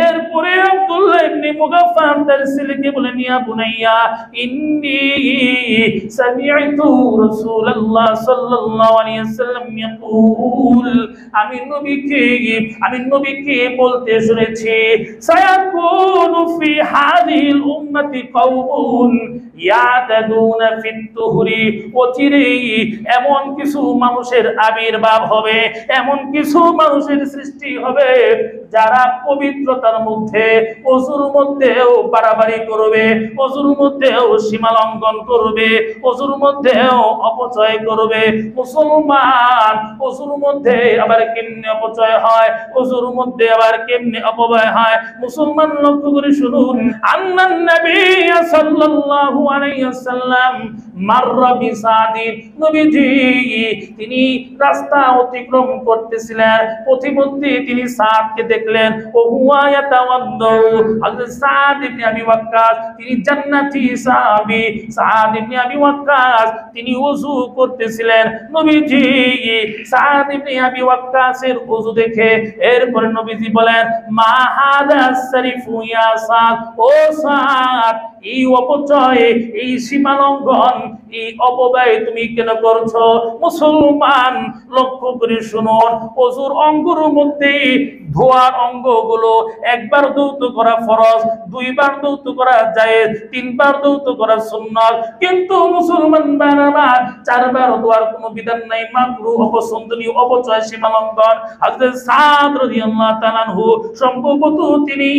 এরপরে আব্দুল্লাহ ইবনে মুগাফফার তার ছেলেকে বলেন, ইয়া বুনাইয়া ইন্নী সামি'তু রাসূলুল্লাহ সাল্লাল্লাহু আলাইহি ওয়াসাল্লাম ইয়াকুল, আমি নবীকে বলতে শুনেছি, সায়াকুনু ফি হাযিহিল উম্মতি কওমুন ইয়াতাদুনা ফিত তুহরি, অচিরেই এমন কিছু মানুষের আবির্ভাব হবে, এমন কিছু মানুষের সৃষ্টি হবে যারা পবিত্রতার মধ্যে, ওযুর মধ্যেও বাড়াবাড়ি করবে, ওযুর মধ্যেও সীমা লঙ্ঘন করবে, ওযুর মধ্যেও অপচয় করবে। মুসলমান ওযুর মধ্যে আবার কেমনে অপচয় হয়, ওযুর মধ্যে আবার কেমনে অপব্যয় হয়, মুসলমান লক্ষ্য করে শুনুন। আন্নান নবী সাল্লাল্লাহু আলাইহি ওয়াসাল্লাম মাররা বিসাদিন, নবীজি তিনি রাস্তা অতিক্রম করতেছিলেন, পথিমধ্যে তিনি সাদকে দেখলেন, ও হুয়া ইয়াতাওয়াদ্দু, হযরত সাদ ইবনে আবি ওয়াক্কাস তিনি জান্নাতি সাহাবী, সাদ ইবনে আবি ওয়াক্কাস তিনি ওযু করতেছিলেন। নবীজি সাদ ইবনে আবি ওয়াক্কাসের ওযু দেখে এরপরে নবীজি বলেন, মা হাদা সারিফু ইয়া সাদ, ও সাদ এই অপচয়, এই সীমা লঙ্ঘন, এই অপব্যয় তুমি কেন করছো? মুসলমান লক্ষ্য করে শুনুন, ওযুর অঙ্গের মধ্যে ধোয়ার অঙ্গগুলো একবার ধৌত করা ফরজ, দুইবার ধৌত করা জায়েজ, তিনবার ধৌত করা সুন্নাত, কিন্তু মুসলমান বারবার চারবার ধোয়ার কোনো বিধান নাই, মাকরুহ, অপছন্দনীয়, অপচয়, সীমা লঙ্ঘন। হযরত সাদ রাদিয়াল্লাহু তাআলা আনহু সম্ভবত তিনি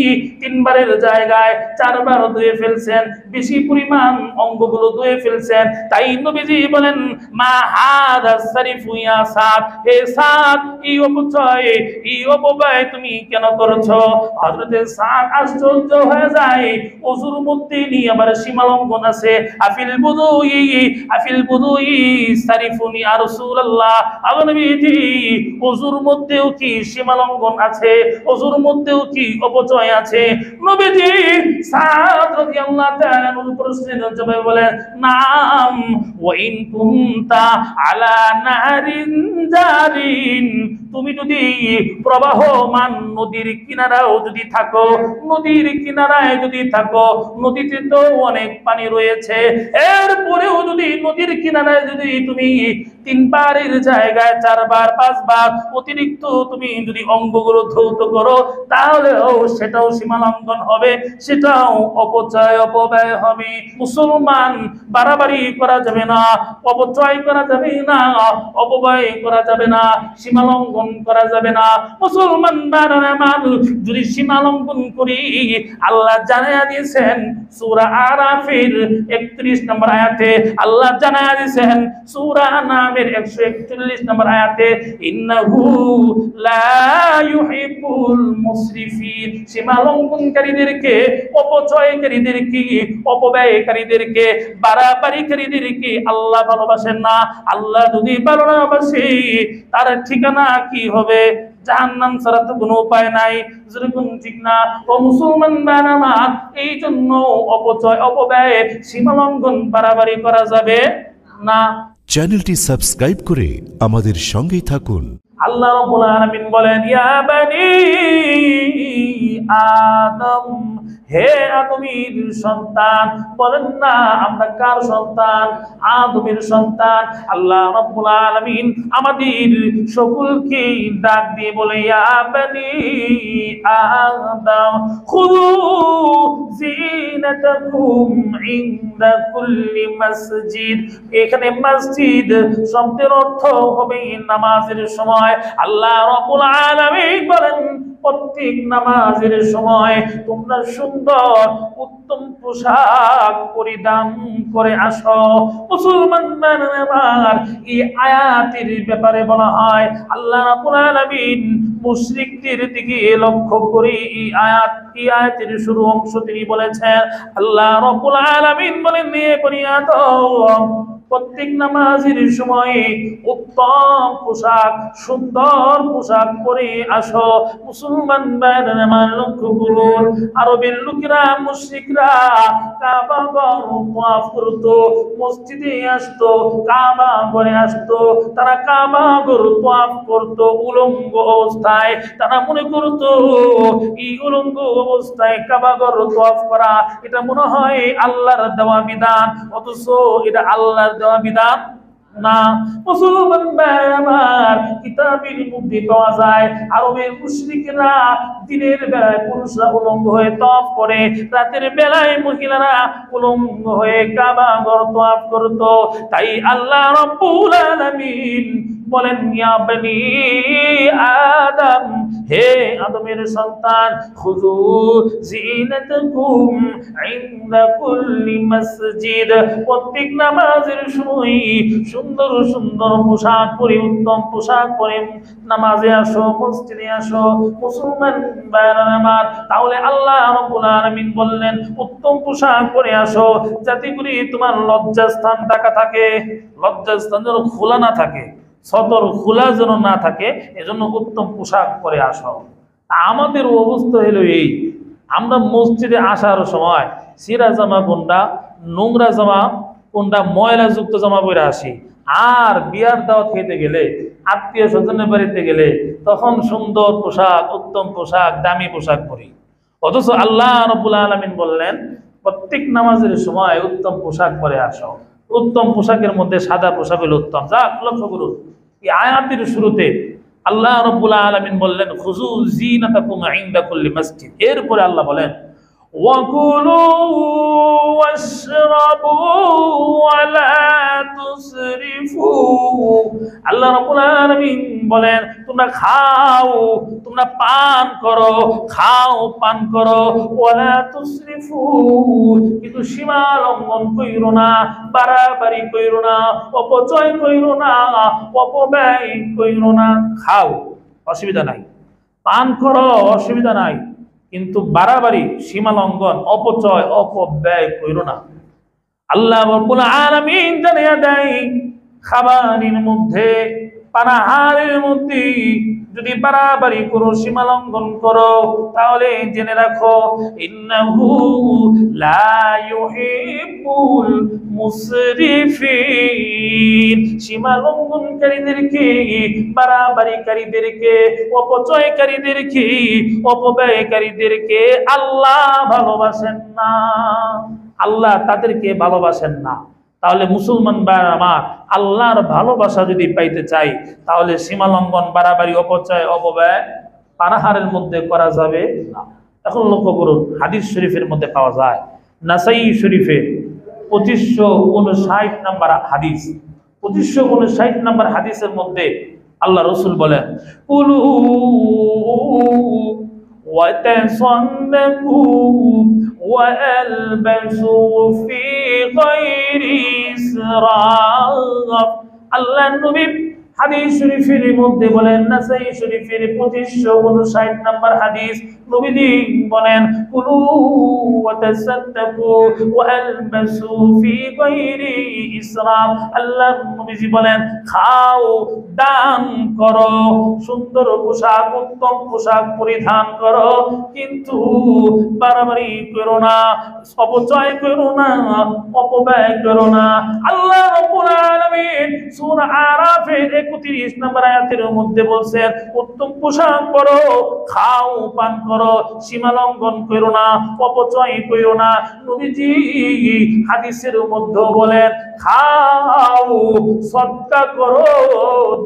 তিনবারের জায়গায় চারবার ধুয়ে ফেলছেন, বেশি পরিমাণ অঙ্গগুলো ধুয়ে ফেলছেন। তাই নবীজি বলেন, মা হাদা সারিফু ইয়া সাদ, হে সাদ এই অপচয়, এই অপব্যয় তুমি কেন করছো? হযরত সাদ আশ্চর্য হয়ে যায়, ওযুর মধ্যে নি আবার সীমা লঙ্ঘন আছে। আফিল বুদুই সারিফুনি ইয়া রাসূলুল্লাহ, আল্লাহ নবীজি ওযুর মধ্যেও কি সীমা লঙ্ঘন আছে? ওযুর মধ্যেও কি অপচয় আছে? নবীজি সাদ রাদিয়াল্লাহু তাআলা আনহুর প্রশ্নের জবাবে বলেন, নাম ওয়া ইন কুনতা আলা নাহরিন জারিন, তুমি যদি প্রবাহমান নদীর কিনারাও যদি থাকো, নদীর কিনারায় যদি থাকো, নদীতে তো অনেক পানি রয়েছে, এরপরেও যদি নদীর কিনারায় যদি তুমি তিনবারের জায়গায় চারবার পাঁচবার অতিরিক্ত তুমি যদি অঙ্গগুলো ধৌত করো, তাহলেও সেটাও সীমা লঙ্ঘন হবে, সেটাও অপচয়, অপব্যয় হবে। মুসলমান বাড়াবাড়ি করা যাবে না, অপচয় করা যাবে না, অপব্যয় করা যাবে না, সীমা লঙ্ঘন করা যাবে না। মুসলমান মানুষ যদি সীমা লঙ্ঘন করি, আল্লাহ জানায়া দিয়েছেন সূরা আরাফের 31 নম্বর আয়াতে, আল্লাহ জানায়া দিয়েছেন সূরা নামের 141 নম্বর আয়াতে, ইন্নাহু লা ইউহিব্বুল মুসরিফিন, সীমা লঙ্ঘনকারীদেরকে, অপচয়কারীদেরকে, অপব্যয়কারীদেরকে, বাড়াবাড়িকারীদেরকে আল্লাহ ভালোবাসেন না। আল্লাহ যদি ভালো না বাসে, তার ঠিকানা কি হবে? জাহান্নাম ছাড়া তো কোনো উপায় নাই। যেরকম ঠিক না? ও মুসলমান বানানা, এই জন্য অপচয়, অপব্যয়, সীমা লঙ্ঘন, বাড়াবাড়ি করা যাবে না। চ্যানেলটি সাবস্ক্রাইব করে আমাদের সঙ্গেই থাকুন। আল্লাহ রাব্বুল আলামিন বলেন, ইয়া বানি আদম, হে আদমের সন্তান। বলেন না আমরা কার সন্তান? আদমের সন্তান। আল্লাহ রাব্বুল আলামিন আমাদের সকলকে ডাক দিয়ে বলে, ইয়া বানি আদম খুযু জিনাতাকুম ইনদা কুল্লি মসজিদ। এখানে মসজিদ শব্দের অর্থ হবে নামাজের সময়। আল্লাহ রাব্বুল আলামিন বলেন, প্রত্যেক নামাজের সময় তোমরা সুন্দর উত্তম পোশাক পরিধান করে আসো। মুসলমান আমার এই আয়াতের ব্যাপারে বলা হয়, আল্লাহ রাব্বুল আলামিন মুশরিকদের দিকে লক্ষ্য করে এই আয়াতের শুরু অংশ তিনি বলেছেন। আল্লাহ রাব্বুল আলামিন বলেন, হে বনি আদম, প্রত্যেক নামাজের সময় উত্তম পোশাক, সুন্দর পোশাক পরে আসো। মুসলমান ভাইরা আমার লক্ষ্য করুন, আরবের লোকেরা মুশরিকরা কাবা ঘর ওয়াফ করতো, মসজিদে আসতো, কাবা ঘরে আসতো, তারা কাবা ঘর ওয়াফ করতো উলঙ্গ অবস্থায়। তারা মনে করতো এই উলঙ্গ অবস্থায় কাবা ঘর ওয়াফ করা এটা মনে হয় আল্লাহর দেওয়া বিধান, অথচ এটা আল্লাহর দেওয়া বিধান না। মুসলমান ভাইরা আমার, কিতাবের মধ্যে পাওয়া যায় আরবের মুশরিকরা দিনের বেলায় পুরুষরা উলঙ্গ হয়ে তওয়াফ করে, রাতের বেলায় মহিলারা উলঙ্গ হয়ে কাবা ঘর তওয়াফ করত। তাই আল্লাহ রাব্বুল আলামিন বলেন, ইয়া বনি আদম, হে আদমের সন্তান, খুযু জিনাতাকুম ইনদা কুল্লি মসজিদ, প্রত্যেক নামাজের সময় সুন্দর সুন্দর পোশাক পরে, উত্তম পোশাক পরে নামাজে আসো, মসজিদে আসো। মুসলমান ভাইরা আমার, তাহলে আল্লাহ রাব্বুল আলামিন বললেন উত্তম পোশাক পরে আসো, যাতে করে তোমার লজ্জাস্থান ঢাকা থাকে, লজ্জাস্থান যেন খোলা না থাকে, সদর খোলা যেন না থাকে, এজন্য উত্তম পোশাক পরে আসো। আমাদের অবস্থা হলো এই, আমরা মসজিদে আসার সময় ছিঁড়া জামা কোনটা, নোংরা জামা কোনটা, ময়লা যুক্ত জামা পরে আসি। আর বিয়ার দাওয়াত খেতে গেলে, আত্মীয় স্বজনের বাড়িতে গেলে তখন সুন্দর পোশাক, উত্তম পোশাক, দামি পোশাক পরি। অথচ আল্লাহ রাব্বুল আলামিন বললেন প্রত্যেক নামাজের সময় উত্তম পোশাক পরে আসো। উত্তম পোশাকের মধ্যে সাদা পোশাক হলো উত্তম। যাক, লক্ষ্য করুন, এই আয়াতের শুরুতে আল্লাহ রাব্বুল আলামিন বললেন খুযু জিনাতাকুম ইনদা কুল্লি মসজিদ। এরপরে আল্লাহ বলেন ওয়াকুলু ওয়াশরাবু ওয়ালা তুসরিফু। আল্লাহ রাব্বুল আলামিন বলেন তোমরা খাও, তোমরা পান করো, খাও পান করো, ওয়ালা তুসরিফু, কিন্তু সীমা লঙ্ঘন কইরো না, বাড়াবাড়ি কইরো না, অপচয় কইরো না, অপব্যয় কইরো না। খাও, অসুবিধা নাই, পান করো, অসুবিধা নাই, কিন্তু বাড়াবাড়ি, সীমা লঙ্ঘন, অপচয়, অপব্যয় কইরো না। আল্লাহ রাব্বুল আলামিন জানিয়ে দেয় খাবারের মধ্যে, পানাহারের মধ্যে যদি বাড়াবাড়ি করো, সীমা লঙ্ঘন করো, তাহলে জেনে রাখো ইন্নাহু লা ইউহিব্বুল মুসরিফিন, সীমা লঙ্ঘনকারীদেরকে, বাড়াবাড়িকারীদেরকে, অপচয়কারীদেরকে, অপব্যয়কারীদেরকে আল্লাহ ভালোবাসেন না, আল্লাহ তাদেরকে ভালোবাসেন না। তাহলে মুসলমান ভাইরা আমার, আল্লাহর ভালোবাসা যদি পাইতে চাই, তাহলে সীমা লঙ্ঘন, বাড়াবাড়ি, অপচয়, অপব্যয় পানাহারের মধ্যে করা যাবে না। এখন লক্ষ্য করুন, হাদিস শরীফের মধ্যে পাওয়া যায়, নাসাই শরীফের 2559 নম্বর হাদিস, 2559 নম্বর হাদিসের মধ্যে আল্লাহ রাসূল বলেন কুলু وتصدقوا وألبسوا في غير إسراف। আল্লাহ নবী হাদিস শরীফের মধ্যে বলেন, নাসাই শরীফের 2559 নম্বর হাদিস, নবীজি বলেন কুলু ওয়া তাসাদ্দাকু ওয়া আলবাসু ফি গায়রি ইসরাফ। আল্লাহ নবীজি বলেন খাও, দান করো, সুন্দর পোশাক, উত্তম পোশাক পরিধান করো, কিন্তু বাড়াবাড়ি করো না, অপচয় করো না, অপব্যয় করো না। আল্লাহ রাব্বুল আলামিন সূরা আরাফের 31 নম্বর আয়াতের মধ্যে বলছেন উত্তম পোশাক পরো, খাও, পান করো, সীমা লঙ্ঘন করো না, অপচয় করো না। নবীজি হাদিসের মধ্যে বলেন খাও, সদকা করো,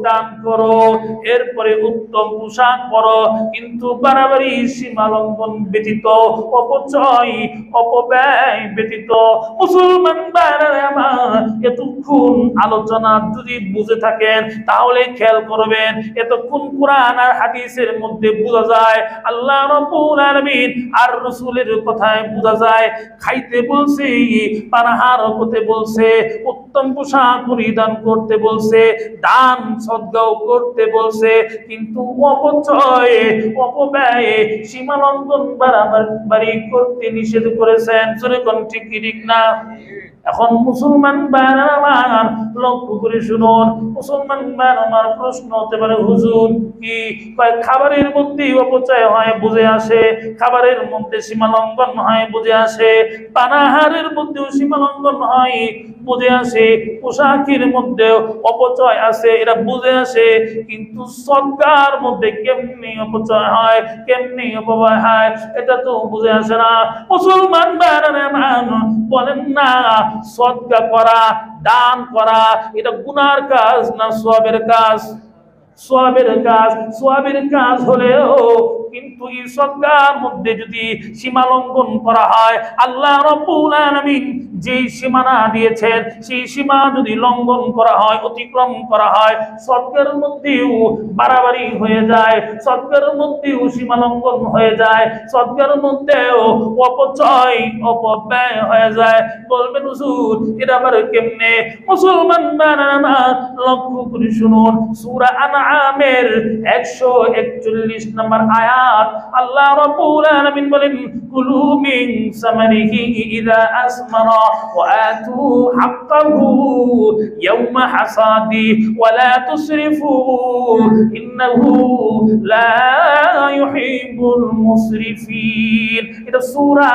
দান করো, এরপরে উত্তম পোশাক পরো, কিন্তু বাড়াবাড়ি, সীমা লঙ্ঘন ব্যতীত, অপচয়, অপব্যয় ব্যতীত। মুসলমান ভাইরা আমার, এতক্ষণ আলোচনা যদি বুঝে থাকেন তাহলে খেয়াল করবেন, এতক্ষণ কোরআন আর হাদিসের মধ্যে বোঝা যায় আল্লাহ রাব্বুল আলামিন আর রাসূলের কথায় বোঝা যায় খাইতে বলছে, পানাহার করতে বলছে, উত্তম পোশাক পরিধান করতে বলছে, দান সদকাও করতে বলছে, কিন্তু অপচয়, অপব্যয়, সীমা লঙ্ঘন, বাড়াবাড়ি করতে নিষেধ করেছেন। জোরে কোন ঠিক কি ঠিক না? এখন মুসলমান ভাইরা আমার লক্ষ্য করে শুনুন, মুসলমান ভাইরা আমার প্রশ্ন হতে পারে হুজুর কি কয় খাবারের মধ্যে অপচয় হয় বুঝে আসে, খাবারের মধ্যে সীমা লঙ্ঘন হয় বুঝে আসে, পানাহারের মধ্যেও সীমা লঙ্ঘন হয় বুঝে আসে, পোশাকের মধ্যেও অপচয় আছে এটা বুঝে আসে, কিন্তু সদকার মধ্যে কেমনি অপচয় হয় কেমনি অপব্যয় হয় এটা তো বুঝে আসে না। মুসলমান ভাইরা আমার বলেন না সদকা করা দান করা এটা গুনার কাজ না সওয়াবের কাজ? সওয়াবের কাজ। সওয়াবের কাজ হলেও কিন্তু এই সদকার মধ্যে যদি সীমা লঙ্ঘন করা হয়, আল্লাহ রাব্বুল আলামিন যে সীমানা দিয়েছেন সেই সীমা যদি লঙ্ঘন করা হয় অতিক্রম করা হয় সদকার মধ্যেও বাড়াবাড়ি হয়ে যায়, সদকার মধ্যেও সীমা লঙ্ঘন হয়ে যায়, সদকার মধ্যেও অপচয় অপব্যয় হয়ে যায়। বলবেন হুজুর এটা আবার কেমনে? মুসলমান বানানা লক্ষ্য করে শুনুন, সূরা আনআমের 141 নম্বর আয়াত আল্লাহ রাব্বুল আলামিন বলেন কুলু মিন সামারিহি ইযা আসমারা ওয়া আতু হাক্কাহু ইয়াওমা হাসাদি ওয়া লা তুসরিফু ইন্নাহু লা ইউহিব্বুল মুসরিফিন। এটা সূরা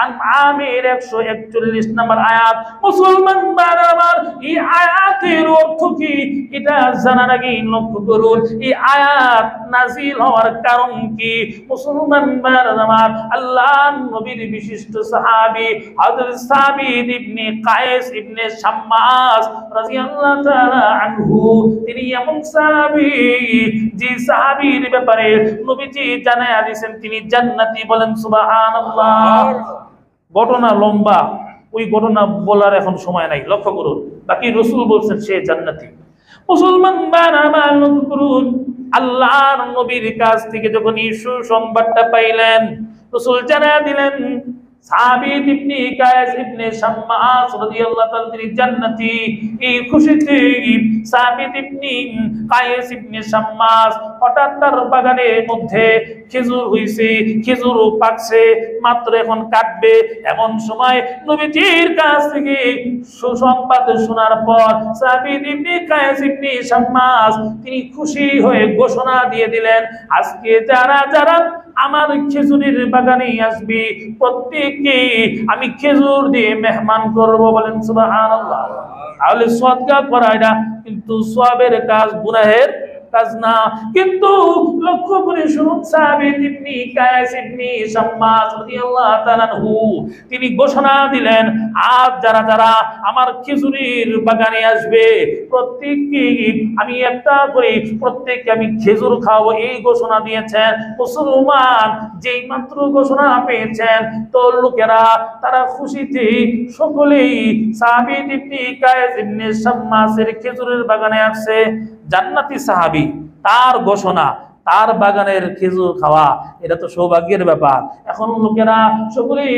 আনআমের 141 নম্বর আয়াত। মুসলমান বারবার এই আয়াতের অর্থ কি এটা জানার আগে লক্ষ্য করুন এই আয়াত নাযিল হওয়ার কারণ কি। মুসলমান বারবার আল্লাহর নবীর বিশিষ্ট সাহাবী হযরত সাবিত ইবনে কায়েস ইবনে শাম্মাস রাদিয়াল্লাহু তাআলা আনহু তিনি এমন সাহাবী যে সাহাবীর ব্যাপারে নবীজি জানায়া দিয়েছেন তিনি জান্নাতি। বলেন সুবহানাল্লাহ। ঘটনা লম্বা, ওই ঘটনা বলার এখন সময় নাই, লক্ষ্য করুন। বাকি রাসূল বলছেন সে জান্নাতি। মুসলমান বারবার লক্ষ্য করুন, আল্লাহর নবীর কাছ থেকে যখন এই সুসংবাদটা পাইলেন রাসূল জানায়া দিলেন সাবিত ইবনে কায়েস ইবনে শাম্মাস রাদিয়াল্লাহু তাআলা তিনি জান্নাতি। এই খুশিতে সাবিত ইবনে কায়েস ইবনে শাম্মাস হঠাৎ তার বাগানের মধ্যে খেজুর হইছে, খেজুর পাকছে, মাত্র এখন কাটবে, এমন সময় নবীজির কাছ থেকে সুসংবাদ শোনার পর সাবিত ইবনে কায়েস ইবনে শাম্মাস তিনি খুশি হয়ে ঘোষণা দিয়ে দিলেন আজকে যারা যারা আমার খেজুরের বাগানে আসবে প্রত্যেককে আমি খেজুর দিয়ে মেহমান করব। বলেন সুবহানাল্লাহ। তাহলে সদকা করা এটা কিন্তু সওয়াবের কাজ, গুনাহের কাজ না। কিন্তু লক্ষ্য করে শুনুন সাবিত ইবনে কায়েস ইবনে শাম্মাস রাদিয়াল্লাহু তাআলা আনহু তিনি ঘোষণা দিলেন আজ যারা যারা আমার খেজুরের বাগানে আসবে প্রত্যেককে আমি একটা করে প্রত্যেককে আমি খেজুর খাওয়াবো, এই ঘোষণা দিয়েছেন। মুসলমান যেই মাত্র ঘোষণা পেয়েছেন তো লোকেরা তারা খুশিতে সকলেই সাবিত ইবনে কায়েস ইবনে শাম্মাসের খেজুরের বাগানে আসছে। জান্নাতি সাহাবী, তার ঘোষণা, তার বাগানের খেজুর খাওয়া এটা তো সৌভাগ্যের ব্যাপার। এখন লোকেরা সকলেই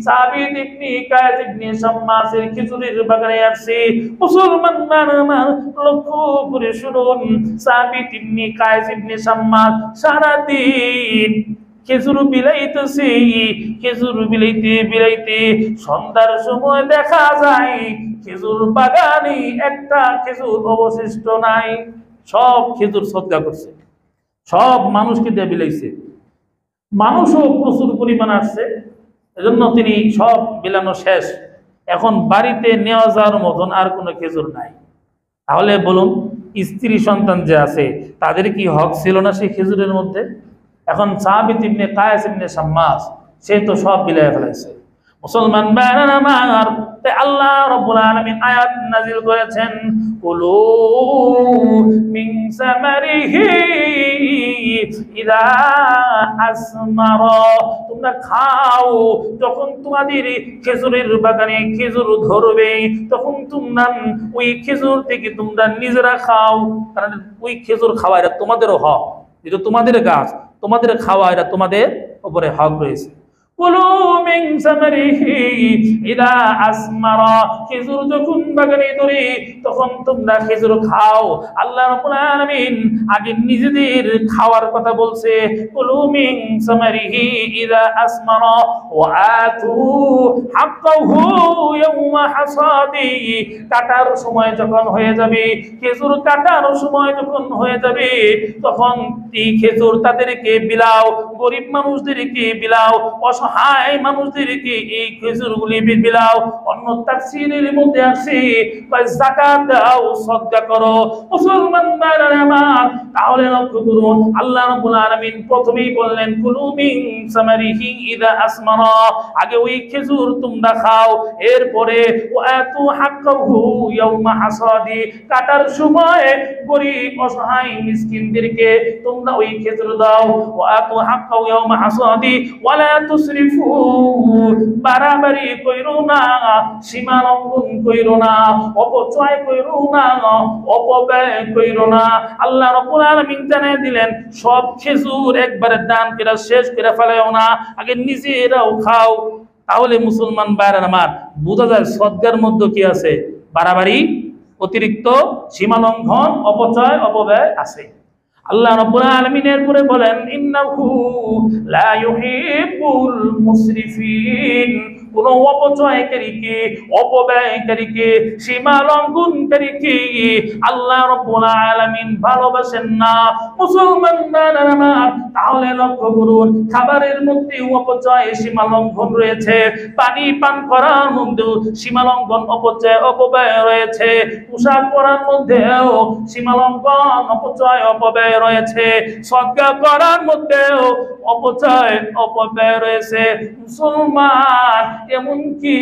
সাবিত ইবনে কায়েস ইবনে শাম্মাসের খেজুরের বাগানে আসছে। মুসলমান বারবার লক্ষ্য করে শুনুন, সাবিত ইবনে কায়েস ইবনে শাম্মাস সারা দিন খেজুর বিলাইতেছে, খেজুর বিলাইতে বিলাইতে সন্ধ্যার সময় দেখা যায় খেজুর বাগানে একটা খেজুর অবশিষ্ট নাই। সব খেজুর সদকা করছে, সব মানুষকে দিয়ে বিলাইছে। মানুষও প্রচুর পরিমাণ আসছে, এজন্য তিনি সব বিলানো শেষ। এখন বাড়িতে নেওয়া যাওয়ার মতন আর কোনো খেজুর নাই। তাহলে বলুন স্ত্রী সন্তান যে আছে তাদের কি হক ছিল না সেই খেজুরের মধ্যে? এখন সাবিত ইবনে কায়েস ইবনে শাম্মাস সে তো সব বিলায় ফেলেছে। মুসলমান ভাইরা আমার, তাই আল্লাহ রাব্বুল আলামিন আয়াত নাযিল করেছেন কুলু মিন সামারিহি ইযা আসমারা, তোমরা খাও যখন তোমাদের খেজুরের বাগানে খেজুর ধরবে তখন তোমরা ওই খেজুর থেকে তোমরা নিজেরা খাও, কারণ ওই খেজুর খাওয়া এটা তোমাদেরও হক, এটা তোমাদের গাছ, তোমাদের খাওয়া এটা তোমাদের উপরে হক রয়েছে। কুলু মিন সামারিহি ইদা আসমারা, খেজুর যখন বাগানে ধরে তখন তোমরা খেজুর খাও। আল্লাহ রাব্বুল আলামিন আগে নিজেদের খাওয়ার কথা বলছে, কুলু মিন সামারিহি ইদা আসমারা ওয়া আতু হাক্কাহু ইয়াওমা হাসাদি, কাটার সময় যখন হয়ে যাবে, খেজুর কাটার সময় যখন হয়ে যাবে, তখন এই খেজুর তাদেরকে বিলাও, গরিব মানুষদেরকে বিলাও, অসহায় মানুষদেরকে এই খেজুরগুলি বিলাও। অন্য তাফসীরের মধ্যে আছে যাকাত দাও, সদকা করো। মুসলমান ভাইরা আমার, তাহলে লক্ষ্য করুন আল্লাহ রাব্বুল আলামিন প্রথমেই বললেন কুলু মিন সামারিহি ইদা আসমারা, আগে ওই খেজুর তোমরা খাও, এরপরে ওয়াতু হাক্কাহু ইয়াওমা হাসাদি, কাটার সময় গরিব অসহায় মিসকিনদেরকে তোমরা ওই খেজুর দাও। ওয়াতু হাক্কাহু ইয়াওমা হাসাদি ওয়ালা তুসরিফু, বাড়াবাড়ি কইরো না, সীমা লঙ্ঘন কইরো না, অপচয় কইরো না, অপব্যয় কইরো না। আল্লাহ রাব্বুল আলামিন জানিয়ে দিলেন সব খেজুর একবারে দান করে শেষ করে ফেলাও না, আগে নিজেরাও খাও। তাহলে মুসলমান ভাইরা আমার, বোঝা যায় সদকার মধ্যে কি আছে? বাড়াবাড়ি, অতিরিক্ত, সীমা লঙ্ঘন, অপচয়, অপব্যয় আছে। আল্লাহ রাব্বুল আলামিন এরপরে বলেন ইন্নাহু লা ইউহিব্বুল মুসরিফিন, কোন অপচয়কারীকে, অপব্যয়কারীকে, সীমা লঙ্ঘনকারীকে আল্লাহ রাব্বুল আলামিন ভালোবাসেন না। মুসলমান ভাইরা আমার, তাহলে লক্ষ্য করুন খাবারের মধ্যে অপচয়, সীমা লঙ্ঘন রয়েছে, পানি পান করার মধ্যেও সীমা লঙ্ঘন, অপচয়, অপব্যয় রয়েছে, পোশাক পরার মধ্যেও সীমা লঙ্ঘন, অপচয়, অপব্যয় রয়েছে, সদকা করার মধ্যেও অপচয়, অপব্যয় রয়েছে। মুসলমান, এমনকি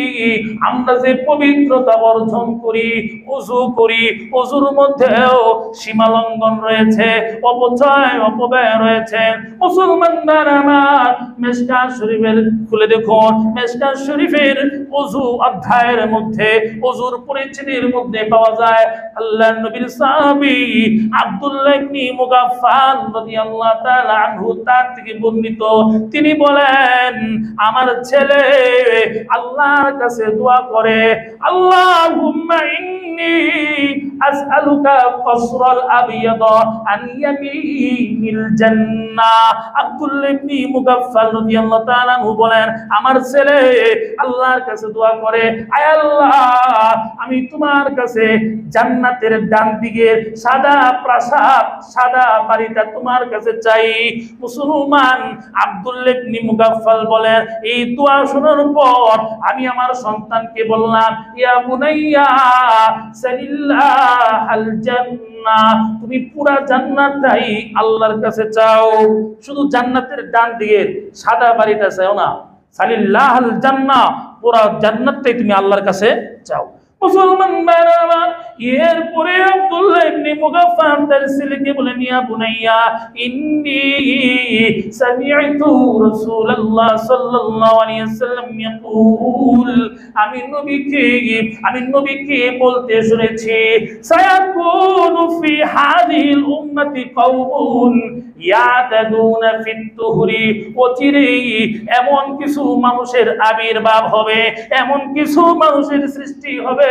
আমরা যে পবিত্রতা অর্জন করি, ওযু করি, ওযুর মধ্যেও সীমা লঙ্ঘন রয়েছে, অপচয়, অপব্যয় রয়েছে। মুসলমান আমার, মিশকাত শরীফের খুলে দেখুন, মিশকাত শরীফের ওযু অধ্যায়ের মধ্যে, ওযুর পরিচ্ছেদের মধ্যে পাওয়া যায় আল্লাহর নবীর সাহাবী আব্দুল্লাহ ইবনে মুগাফফাল রাদিয়াল্লাহু তাআলা আনহু, তার থেকে বর্ণিত, তিনি বলেন আমার ছেলে আল্লাহর কাছে দোয়া করে, আল্লাহুম্মা ইন্নী আসআলুকা কসরাল আবিয়াদ আন ইয়ামিনিল জান্নাহ। আব্দুল্লাহ ইবনে মুগাফফাল রাদিয়াল্লাহু তাআলা আনহু বলেন আমার ছেলে আল্লাহর কাছে দোয়া করে, আয় আল্লাহ, আমি তোমার কাছে জান্নাতের ডান দিকের সাদা প্রাসাদ, সাদা বাড়িটা তোমার কাছে চাই। মুসলমান আব্দুল্লাহ ইবনে মুগাফফাল বলেন এই দোয়া শোনার পর আমি আমার সন্তানকে বললাম, ইয়া বুনাইয়া সালিল্লাহাল জান্নাহ, তুমি পুরা জান্নাতটাই আল্লাহর কাছে চাও, শুধু জান্নাতের ডান দিকের সাদা বাড়িটা চাও না, সালিল্লাহাল জান্নাহ, পুরা জান্নাতটাই তুমি আল্লাহর কাছে চাও। মুসলমান ভাইরা, এরপরে আব্দুল্লাহ ইবনে মুগাফফাল তার ছেলেকে বলেন, ইয়া বুনাইয়া ইন্নী সামি'তু রাসূলুল্লাহ সাল্লাল্লাহু আলাইহি ওয়াসাল্লাম ইয়াকুল, আমি নবীকে বলতে শুনেছি, সায়াকুনু ফি হাযিহিল উম্মতি কওমুন ইয়াতাদুনা ফিত তুহরি, অচিরেই এমন কিছু মানুষের আবির্ভাব হবে, এমন কিছু মানুষের সৃষ্টি হবে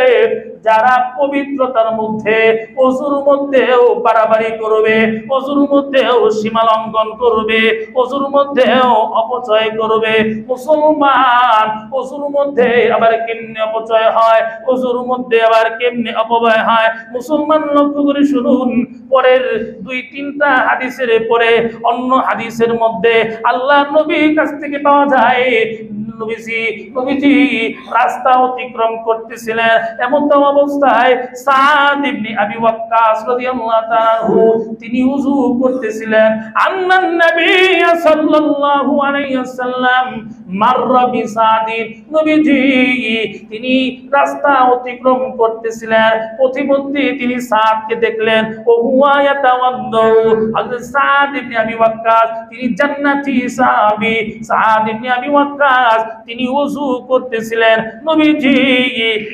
যারা পবিত্রতার মধ্যে, ওযুর মধ্যেও বাড়াবাড়ি করবে, ওযুর মধ্যেও সীমা লঙ্ঘন করবে, ওযুর মধ্যেও অপচয় করবে। মুসলমান, ওযুর মধ্যে আবার কেমনে অপচয় হয়, ওযুর মধ্যে আবার কেমনে অপব্যয় হয়, মুসলমান লক্ষ্য করে শুনুন। পরের 2-3টা হাদিসের পরে অন্য হাদিসের মধ্যে আল্লাহর নবীর কাছ থেকে পাওয়া যায় নবীজি রাস্তা অতিক্রম করতেছিলেন, এমন তো অবস্থায় সাদ ইবনে আবি ওয়াক্কাস রাদিয়াল্লাহু তাআলা আনহু তিনি ওযু করতেছিলেন। আন্নান নবী সাল্লাল্লাহু আলাইহি ওয়াসাল্লাম মাররা বিসাদিন, নবীজি তিনি রাস্তা অতিক্রম করতেছিলেন, পথিমধ্যে তিনি সাদকে দেখলেন, ও হুয়া ইয়াতাওয়াদ্দু, হযরত সাদ ইবনে আবি ওয়াক্কাস তিনি জান্নাতি সাহাবী, সাদ ইবনে আবি ওয়াক্কাস ওয়াক্কাস তিনি ওযু করতেছিলেন। নবীজি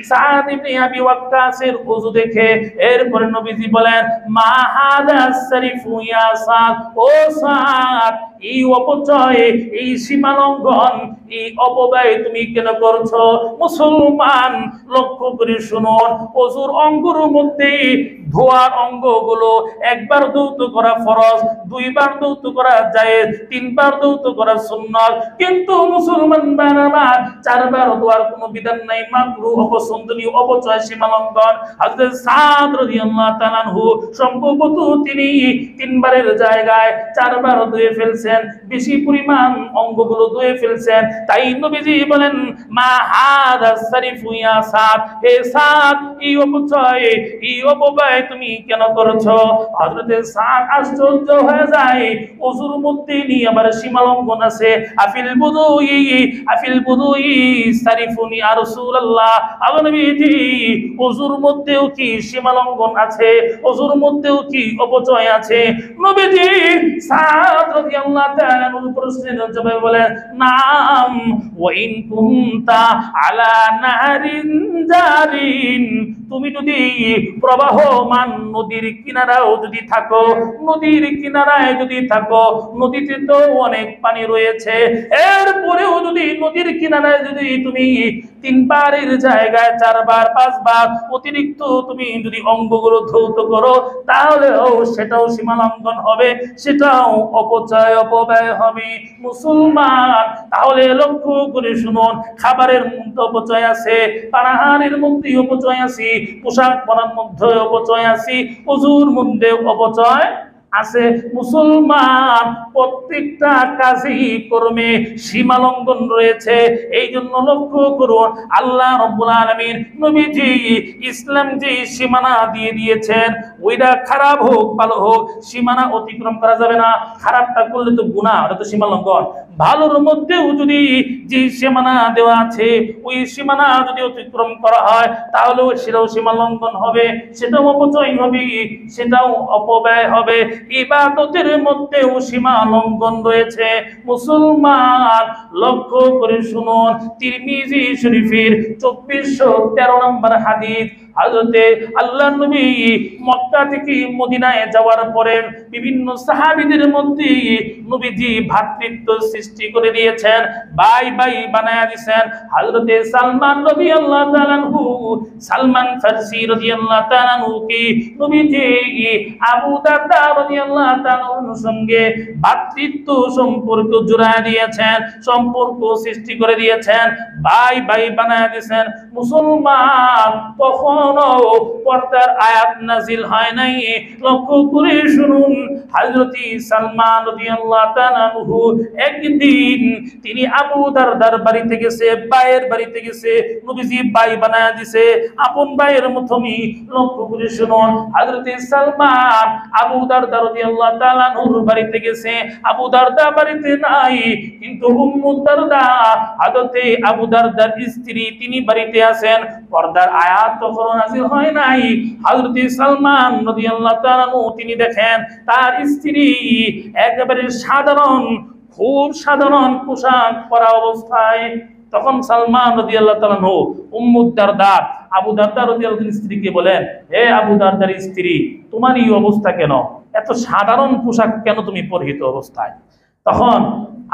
সাদ ইবনে আবি ওয়াক্কাসের ওযু দেখে এরপরে নবীজি বলেন, মা হাদা সারিফু ইয়া সাদ, ও সাদ, এই অপচয়, এই সীমালঙ্ঘন, এই অপব্যয় তুমি কেন করছো? মুসলমান লক্ষ্য করে শুনুন, ওযুর অঙ্গের মধ্যে ধোয়ার অঙ্গগুলো একবার ধৌত করা ফরজ, দুইবার ধৌত করা জায়েজ, তিনবার ধৌত করা সুন্নাত, কিন্তু মুসলমান বারবার চারবার ধোয়ার কোনো বিধান নাই, মাকরুহ, অপছন্দনীয়, অপচয়, সীমালঙ্ঘন। হযরত সাদ রাদিয়াল্লাহু তাআলা আনহু সম্ভবত তিনি তিনবারের জায়গায় চারবার ধুয়ে ফেলছেন, বেশি পরিমাণ অঙ্গগুলো ধুয়ে ফেলছেন। তাই নবীজি বলেন, মা হাদা সারিফু ইয়া সাদ, হে সাদ, এই অপচয়, এই অপব্যয় তুমি কেন করছো? হযরত সাদ আশ্চর্য হয়ে যায়, ওযুর মধ্যে নি আবার সীমালঙ্ঘন আছে। আফিল বুদুই সারিফুনি ইয়া রাসূলুল্লাহ, আল্লাহর নবীজি ওযুর মধ্যেও কি সীমালঙ্ঘন আছে? ওযুর মধ্যেও কি অপচয় আছে? নবীজি সাদ রাদিয়াল্লাহু তাআলা আনহুর প্রশ্নের জবাবে বলেন, নাম, ওয়া ইন কুনতা আলা নাহরিন জারিন, তুমি যদি প্রবাহমান নদীর কিনারাও যদি থাকো, নদীর কিনারায় যদি থাকো, নদীতে তো অনেক পানি রয়েছে, এরপরেও যদি নদীর কিনারায় যদি তুমি তিনবারের জায়গায় চারবার পাঁচবার অতিরিক্ত তুমি যদি অঙ্গগুলো ধৌত করো, তাহলেও সেটাও সীমালঙ্ঘন হবে, সেটাও অপচয়, অপব্যয় হবে। মুসলমান তাহলে লক্ষ্য করে শুনুন, খাবারের মধ্যে অপচয় আছে, পানাহারের মধ্যে অপচয় আছে, পোশাক পরার মধ্যে অপচয় আছে, ওযুর মধ্যে অপচয় আছে। মুসলমান প্রত্যেকটা কাজেই কর্মে সীমালঙ্ঘন রয়েছে। এই জন্য লক্ষ্য করুন, আল্লাহ রাব্বুল আলামিন নবীজি ইসলাম যে সীমানা দিয়ে দিয়েছেন, ওইটা খারাপ হোক ভালো হোক, সীমানা অতিক্রম করা যাবে না। খারাপটা করলে তো গুনাহ, ওটা তো সীমালঙ্ঘন। ভালোর মধ্যেও যদি যে সীমানা দেওয়া আছে, ওই সীমানা যদি অতিক্রম করা হয়, তাহলে সেটাও সীমালঙ্ঘন হবে, সেটাও অপচয় হবে, সেটাও অপব্যয় হবে। ইবাদতের মধ্যেও সীমা লঙ্ঘন রয়েছে। মুসলমান লক্ষ্য করে শুনুন, তিরমিজি শরীফের 2413 নম্বর হাদিস, হযরতে আল্লাহর নবী মক্কা থেকে মদিনায় যাওয়ার পরে বিভিন্ন সাহাবীদের মধ্যে নবীজি ভ্রাতৃত্ব সৃষ্টি করে দিয়েছেন, ভাই ভাই বানায়া দিয়েছেন। হযরতে সালমান রাদিয়াল্লাহু তাআলা আনহু, সালমান ফারসি রাদিয়াল্লাহু তাআলা আনহু কি নবীজি আবু দারদা রাদিয়াল্লাহু তাআলা আনহুর সঙ্গে ভ্রাতৃত্ব সম্পর্ক জুড়ায় দিয়েছেন, সম্পর্ক সৃষ্টি করে দিয়েছেন, ভাই ভাই বানায়া দিয়েছেন। মুসলমান তখন পর্দার আয়াত নাজিল হয় নাই। লক্ষ্য করে শুনুন, হযরত সালমান রাদিয়াল্লাহু তাআলা আনহু একদিন তিনি আবু দারদার বাড়িতে গেছে, ভাইয়ের বাড়িতে গেছে, নবীজি ভাই বানায়া দিয়েছে, আপন ভাইয়ের মতনই। লক্ষ্য করে শুনুন, হযরত সালমান আবু দারদা রাদিয়াল্লাহু তাআলা আনহুর বাড়িতে গেছে, আবু দারদা বাড়িতে নাই, কিন্তু উম্মু দারদা হযরত আবু দারদার স্ত্রী তিনি বাড়িতে আছেন। পর্দার আয়াত তখন নাযিল হয় নাই। হযরত সালমান রাদিয়াল্লাহু তাআলা তিনি দেখেন তার স্ত্রী একেবারে সাধারণ, খুব সাধারণ পোশাক পরা অবস্থায়। তখন সালমান রাদিয়াল্লাহু তাআলা উম্মু দারদা আবু দারদা রাদিয়াল্লাহু তাআলার স্ত্রীকে বলেন, হে আবু দারদার স্ত্রী, তোমার এই অবস্থা কেন? এত সাধারণ পোশাক কেন তুমি পরিহিত অবস্থায়? তখন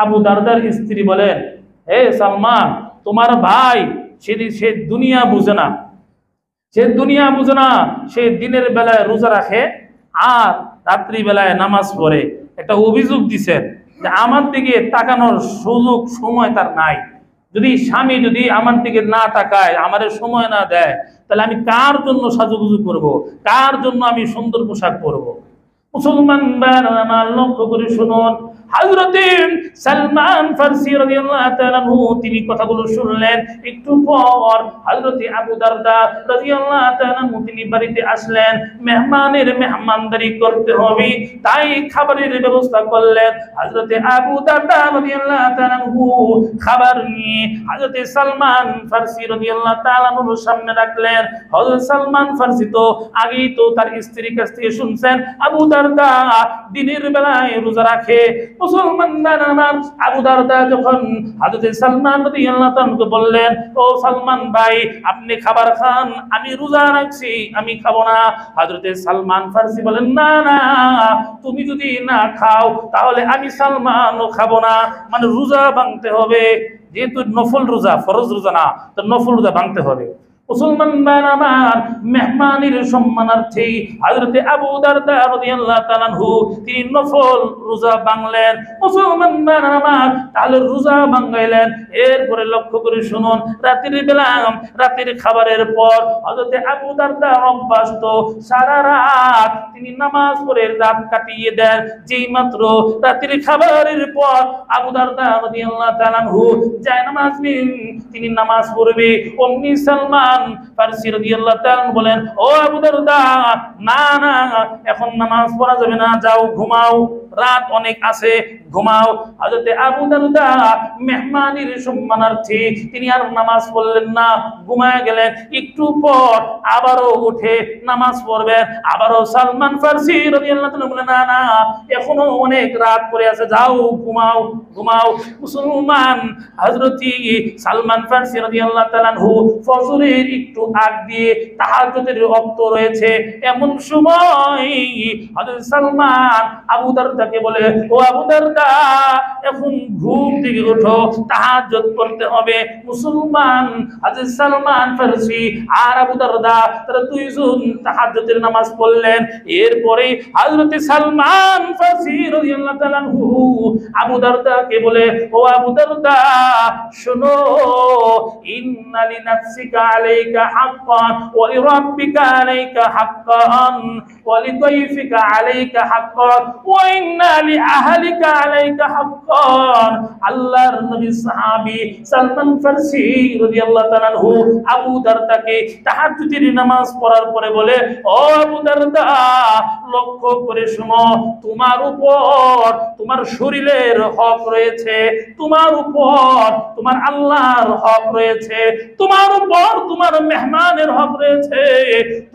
আবু দারদার স্ত্রী বলেন, হে সালমান, তোমার ভাই সে দুনিয়া বুঝে না, সে দুনিয়া বুঝে না, সে দিনের বেলায় রোজা রাখে আর রাত্রি বেলায় নামাজ পড়ে। একটা অভিযোগ দিছেন যে আমার দিকে তাকানোর সুযোগ সময় তার নাই। যদি স্বামী যদি আমার দিকে না তাকায়, আমাদের সময় না দেয়, তাহলে আমি কার জন্য সাজুগুজু করব, কার জন্য আমি সুন্দর পোশাক পরবো? মুসলমান আমার লক্ষ্য করে শুনুন, হযরতে সালমান ফারসি রাদিয়াল্লাহু তাআলা আনহু তিনি কথাগুলো শুনলেন। একটু পর হযরতে আবু দারদা রাদিয়াল্লাহু তাআলা আনহু তিনি বাড়িতে আসলেন। মেহমানের মেহমানদারি করতে হবে, তাই খাবারের ব্যবস্থা করলেন। হযরতে আবু দারদা রাদিয়াল্লাহু তাআলা আনহু খাবার নিয়ে হযরতে সালমান ফারসি রাদিয়াল্লাহু তাআলা আনহুর সামনে রাখলেন। হযরত সালমান ফারসি তো আগেই তো তার স্ত্রীর কাছ থেকে শুনছেন আবু দারদা দারদা দিনের বেলায় রোজা রাখে। মুসলমান আমার আবু দারদা যখন হযরত সালমান রাদিয়াল্লাহু তাআলাকে বললেন, ও সালমান ভাই আপনি খাবার খান, আমি রোজা রাখছি, আমি খাবো না। হযরত সালমান ফারসি বলেন, না না, তুমি যদি না খাও তাহলে আমি সালমানও খাবো না। মানে রোজা ভাঙতে হবে, যেহেতু নফল রোজা, ফরজ রোজা না, তো নফল রোজা ভাঙতে হবে। মুসলমান আমার মেহমানের সম্মানার্থে হযরত আবু দারদা রাদিয়াল্লাহু তাআলা আনহু তিনি নফল রোজা ভাঙলেন। মুসলমান আমার তাহলে রোজা ভাঙাইলেন। এরপরে লক্ষ্য করে শুনুন, রাতের বেলা রাতের খাবারের পর হযরত আবু দারদা অভ্যাস তো সারা রাত তিনি নামাজ পড়ে রাত কাটিয়ে দেন। যেই মাত্র রাতের খাবারের পর আবু দারদা রাদিয়াল্লাহু তাআলা আনহু যায় নামাজ নিন, তিনি নামাজ পড়বে, অমনি সালমান ফারসি রাদিয়াল্লাহু তাআলা বলেন, ও আবু দারদা না না, এখন নামাজ পড়া যাবে না, যাও ঘুমাও, রাত অনেক আছে, ঘুমাও। হযরত আবু দারদা মেহমানের সম্মানার্থে তিনি আর নামাজ পড়লেন না, ঘুমায় গেলেন। একটু পর আবারও উঠে নামাজ পড়বেন। আবারও সালমান ফারসি রাদিয়াল্লাহু তাআলা বলেন, না না, এখনো অনেক রাত পড়ে আছে, যাও ঘুমাও ঘুমাও। মুসলমান হযরত সালমান ফারসি রাদিয়াল্লাহু তাআলা আনহু ফজরের একটু আগ দিয়ে তাহাজ্জুদের ওয়াক্ত রয়েছে, এমন সময় হযরত সালমান আবু দারদাকে বলে, ও আবু দারদা এখন ঘুম থেকে ওঠো, তাহাজ্জুদ পড়তে হবে। মুসলমান হযরত সালমান ফারসি আর আবু দারদা তারা দুইজন তাহাজ্জুদের নামাজ পড়লেন। এরপরে হযরত সালমান ফারসি রাদিয়াল্লাহু তাআলা আনহু আবু দারদাকে বলে, ও আবু দারদা শোনো, ইন্না লিনাফসিকা আলাইকা হাক্কান ওয়া লিরাব্বিকা আলাইকা হাক্কান ওয়া লিদাইফিকা আলাইকা হাক্কান ওয়া ইন্না লিআহলিকা আলাইকা হাক্কান। আল্লাহর নবী সাহাবী সালমান ফারসি রাদিয়াল্লাহু তাআলা আনহু আবু দারদাকে তাহাজ্জুদের নামাজ পড়ার পরে বলে, ও আবু দারদা লক্ষ্য করে শোনো, তোমার উপর তোমার শরীরের হক রয়েছে, তোমার উপর তোমার আল্লাহর হক রয়েছে, তোমার উপর তোমার মেহমানের হক রয়েছে,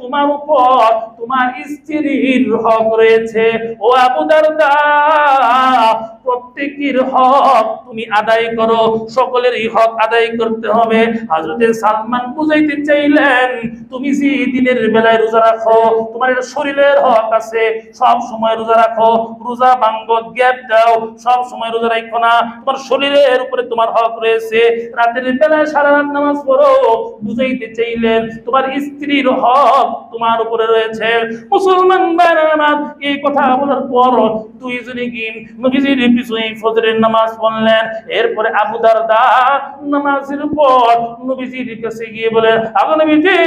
তোমার উপর তোমার স্ত্রীর হক রয়েছে। ও আবু দারদা প্রত্যেকের হক তুমি আদায় করো, সকলেরই হক আদায় করতে হবে। হযরত সালমান বুঝাইতে চাইলেন, তুমি যে দিনের বেলায় রোজা রাখো, তোমার এটা শরীরের হক আছে, সব সময় রোজা রাখো, রোজা ভাঙ্গো, গ্যাপ দাও, সব সময় রোজা রাখো না, তোমার শরীরের উপরে তোমার হক রয়েছে। রাতের বেলায় সারা রাত নামাজ পড়ো, বুঝাইতে চাইলেন তোমার স্ত্রীর হক তোমার উপরে রয়েছে। মুসলমান ভাইরা আমার এই কথা বলার পর দুইজনে গিয়ে নবীজির পিছনে ফজরের নামাজ পড়লেন। এরপরে আবু দারদা নামাজের পর নবীজির কাছে গিয়ে বলেন, আবু নবীজি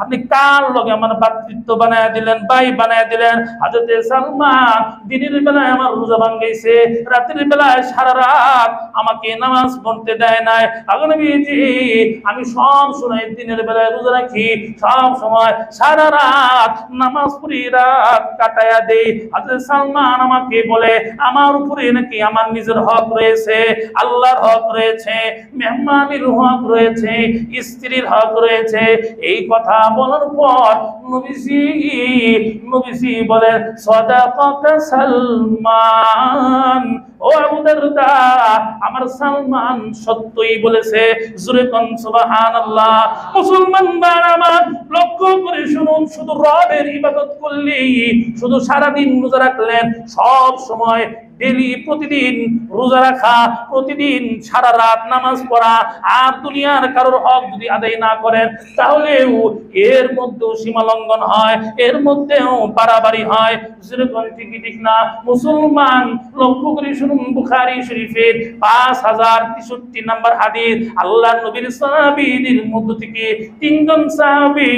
আপনি কার লগে আমার ভাতৃত্ব বানায় দিলেন, ভাই বানায় দিলেন? হযরত সালমান দিনের বেলায় আমার রোজা ভাঙাইছে, রাতের বেলায় সারা রাত আমাকে নামাজ পড়তে দেয় নাই। আবু নবীজি আমি সব সময় দিনের বেলায় রোজা রাখি, সব সময় সারা রাত নামাজ পড়ি, রাত কাটায়া দেই। হযরত সালমান আমাকে বলে আমার উপরে নাকি আমার নিজের হক রয়েছে, আল্লাহর হক রয়েছে, মেহমানের হক রয়েছে, স্ত্রীর হক রয়েছে। এই কথা বলার পর নবীজি বলেন, সাদাকাতা সালমান, ও আবু দারদা আমার সালমান সত্যই বলেছে। জোরে কোন সুবহানাল্লাহ। মুসলমান ভাইরা আমার লক্ষ্য করে শুনুন, শুধু রবের ইবাদত করলেই, শুধু সারা দিন রোজা রাখলেন, সব সময় ডেলি প্রতিদিন রোজা রাখা, প্রতিদিন সারা রাত নামাজ পড়া, আর দুনিয়ার কারোর হক যদি আদায় না করেন তাহলেও এর মধ্যেও সীমা লঙ্ঘন হয়, এর মধ্যেও বাড়াবাড়ি হয়। যেরকম ঠিকই ঠিক না? মুসলমান লক্ষ্য করে শুনুন, বুখারী শরীফের 5063 নম্বর হাদিস, আল্লাহর নবীর সাহাবীদের মধ্য থেকে তিনজন সাহাবী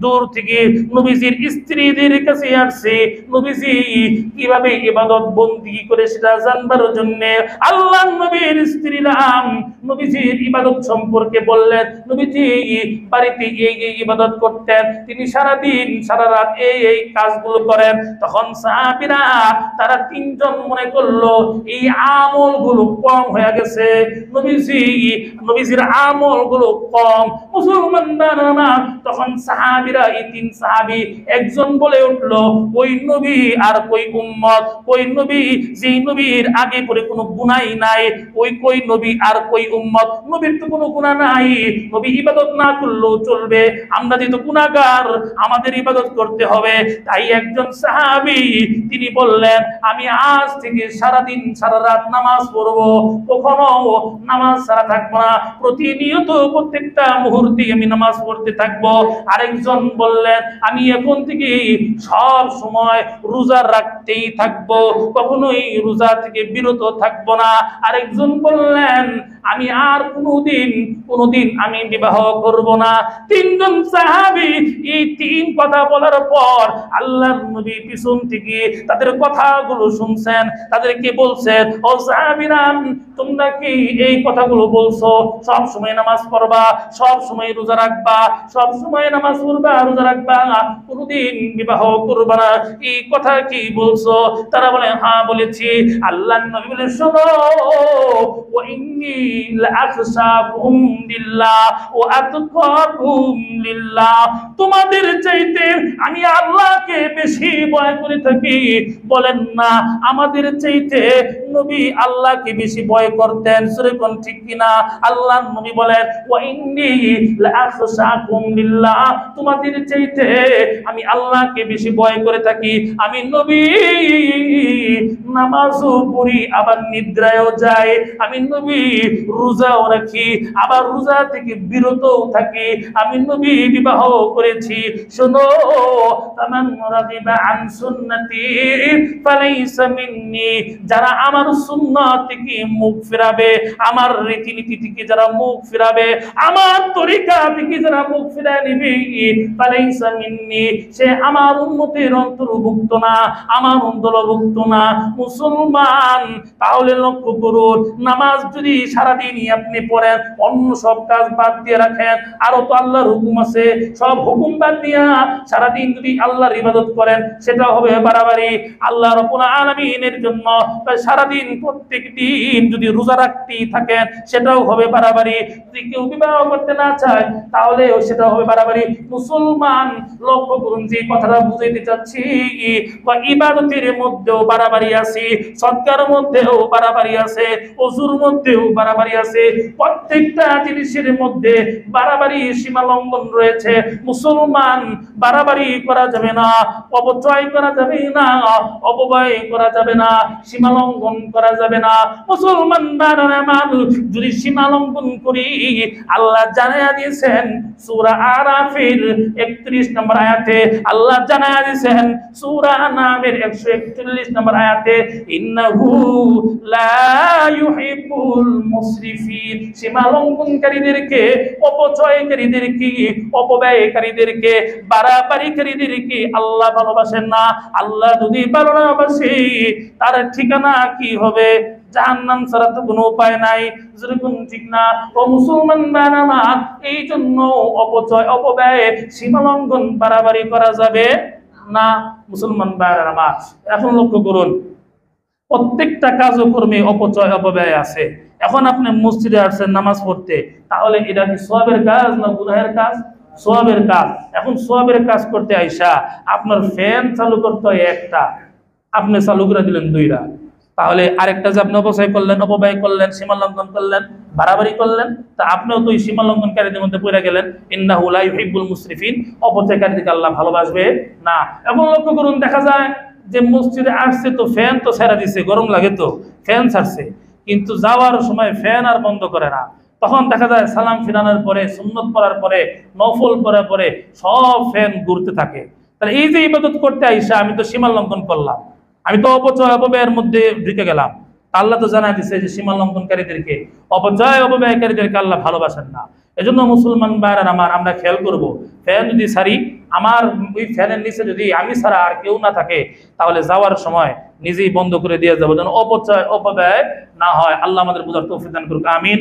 দূর থেকে নবীজির স্ত্রীদের কাছে আসছে, নবীজি কিভাবে ইবাদত বন্দেগী করে সেটা জানবার জন্য। আল্লাহর নবীর স্ত্রীরা নবীজির ইবাদত সম্পর্কে বললেন, নবীজি বাড়িতে এই ইবাদত করতেন, তিনি সারা দিন সারা রাত এই কাজগুলো করেন। তখন সাহাবীরা তারা তিনজন মনে করলো এই আমলগুলো কম হয়ে গেছে, নবীজির আমলগুলো কম। মুসলমান বানানা, তখন সাহাবীরা, এই 3 সাহাবী একজন বলে উঠলো, ওই নবী আর কই উম্মত, কই নবী যেই নবীর আগে পরে কোনো গুনাহই নাই, ওই কই নবী আর কই উম্মত, নবীর তো কোনো গুনাহ নাই, নবী ইবাদত না করলেও চলবে, আমরা যেহেতু গুনাহগার আমাদের ইবাদত করতে হবে। তাই একজন সাহাবী তিনি বললেন, আমি আজ থেকে সারাদিন সারা রাত নামাজ পড়বো, কখনো নামাজ ছাড়া থাকবো না, প্রতিনিয়ত প্রত্যেকটা মুহূর্তে আমি নামাজ পড়তে থাকবো। আরেকজন বললেন, আমি এখন থেকে সব সময় রোজা রাখতেই থাকবো, কখনোই রোজা থেকে বিরত থাকবো না। আরেকজন বললেন, আমি আর কোনোদিন আমি বিবাহ করব না। 3 জন সাহাবী এই 3 কথা বলার পর আল্লাহর নবী পিছন থেকে তাদের কথাগুলো শুনছেন, তাদেরকে বলছেন, ও সাহাবীরা, তোমরা কি এই কথাগুলো বলছো, সব সময় নামাজ পড়বা, সব সময় রোজা রাখবা, সব সময় নামাজ পড়বা, রোজা রাখবা, কোনোদিন বিবাহ করবা না, এই কথা কি বলছো? তারা বলে, হ্যাঁ বলেছি। আল্লাহর নবী বলে, শোনো, ওয়া ইন্নী লাআখশাকুম লিল্লাহ ওয়া আতকাকুম লিল্লাহ, তোমাদের চাইতে আমি আল্লাহকে বেশি ভয় করে থাকি। বলেন না, আমাদের চাইতে নবী আল্লাহকে বেশি ভয় করতেন, সূরা কোন ঠিক কিনা? আল্লাহর নবী বলেন, ওয়া ইন্নী লাআখশাকুম লিল্লাহ, তোমাদের চাইতে আমি আল্লাহকে বেশি ভয় করে থাকি। আমি নবী নামাজও পড়ি, আবার নিদ্রায়ও যাই, আমি নবী রোজাও রাখি, আবার রোজা থেকে বিরতও থাকি, আমি নবী বিবাহ করেছি। শোনো, তামান রাগিবা আন সুন্নতি ফালাইসা মিন্নি, যারা আমার সুন্নাত থেকে মুখ ফিরাবে, আমার রীতিনীতি থেকে যারা মুখ ফিরাবে, আমার তরিকা থেকে যারা মুখ ফিরায় নিবে, ফালাইসা মিন্নি, সে আমার উম্মতের অন্তর্ভুক্ত না, আমার অন্তর্ভুক্ত না। মুসলমান, তাহলে লক্ষ্য করুন, নামাজ যদি সারাদিনই আপনি পড়েন, অন্য সব কাজ বাদ দিয়ে রাখেন, আরো তো আল্লাহর হুকুম আছে, সব হুকুম বাদ দিয়া সারাদিন যদি আল্লাহর ইবাদত করেন, সেটা হবে বাড়াবাড়ি। আল্লাহ রাব্বুল আলামিনের জন্য সারাদিন প্রত্যেক দিন যদি রোজা রাখতেই থাকেন, সেটাও হবে বাড়াবাড়ি। যদি কেউ বিবাহ করতে না চায়, তাহলে সেটা হবে বাড়াবাড়ি। মুসলমান, লক্ষ্য করুন, যে কথাটা বুঝাইতে চাচ্ছি, ইবাদতের মধ্যেও বাড়াবাড়ি আছে, সদকার মধ্যেও বাড়াবাড়ি আছে, ওযুর মধ্যেও বাড়াবাড়ি আছে, প্রত্যেকটা জিনিসের মধ্যে বাড়াবাড়ি সীমা লঙ্ঘন রয়েছে। মুসলমান, বাড়াবাড়ি করা যাবে না, অপচয় করা যাবে না, অপব্যয় করা যাবে না, সীমা লঙ্ঘন করা যাবে না। মুসলমান বানানা মানুষ যদি সীমা লঙ্ঘন করি, আল্লাহ জানায়া দিয়েছেন সূরা আরাফের 31 নম্বর আয়াতে, আল্লাহ জানায়া দিয়েছেন সূরা নামের 141 নম্বর আয়াতে, ইন্নাহু লা ইউহিব্বুল মুসরিফিন, সীমা লঙ্ঘনকারীদেরকে, অপচয়কারীদেরকে, অপব্যয়কারীদেরকে, বাড়াবাড়িকারীদেরকে আল্লাহ ভালোবাসেন না। আল্লাহ যদি ভালো না বাসে, তার ঠিকানা কি হবে? জাহান্নাম ছাড়া তো কোনো উপায় নাই, যেরকম ঠিক না? ও মুসলমান বানানা, এই জন্য অপচয়, অপব্যয়, সীমা লঙ্ঘন, বাড়াবাড়ি করা যাবে না। মুসলমান বানানা, এখন লক্ষ্য করুন, প্রত্যেকটা কাজকর্মে অপচয়, অপব্যয় আছে। এখন আপনি মসজিদে আসছেন নামাজ পড়তে, তাহলে এটা কি সওয়াবের কাজ না গুনাহের কাজ? সওয়াবের কাজ। এখন সওয়াবের কাজ করতে আইসা আপনার ফ্যান চালু করতে হয় একটা, আপনি চালু করে দিলেন 2টা, তাহলে আরেকটা যে আপনি অপচয় করলেন, অপব্যয় করলেন, সীমা লঙ্ঘন করলেন, বাড়াবাড়ি করলেন, তা আপনিও তো ওই সীমা লঙ্ঘনকারীদের মধ্যে পড়ে গেলেন। ইন্নাহু লা ইউহিব্বুল মুসরিফিন, অপচয়কারীদেরকে আল্লাহ ভালোবাসবে না। এখন লক্ষ্য করুন, দেখা যায় যে মসজিদে আসছে তো ফ্যান তো ছেড়ে দিছে, গরম লাগে তো ফ্যান ছাড়ছে, কিন্তু যাওয়ার সময় ফ্যান আর বন্ধ করে না। তখন দেখা যায় সালাম ফিরানোর পরে, সুন্নত পড়ার পরে, নফল পড়ার পরে সব ফ্যান ঘুরতে থাকে। তাহলে এই যে ইবাদত করতে আইসা আমি তো সীমা লঙ্ঘন করলাম, আমি তো অপচয়, অপব্যয়ের মধ্যে ঢুকে গেলাম। আল্লাহ তো জানাই দিচ্ছে যে সীমা লঙ্ঘনকারীদেরকে, অপচয়, অপব্যয়কারীদেরকে আল্লাহ ভালোবাসেন না। এজন্য মুসলমান ভাইরা আমার, আমরা খেয়াল করব, ফ্যান যদি ছাড়ি, আমার ওই ফ্যানের নিচে যদি আমি ছাড়া আর কেউ না থাকে, তাহলে যাওয়ার সময় নিজেই বন্ধ করে দিয়ে যাবো, যেন অপচয়, অপব্যয় না হয়। আল্লাহ আমাদের বুঝার তৌফিক দান করুক, আমিন।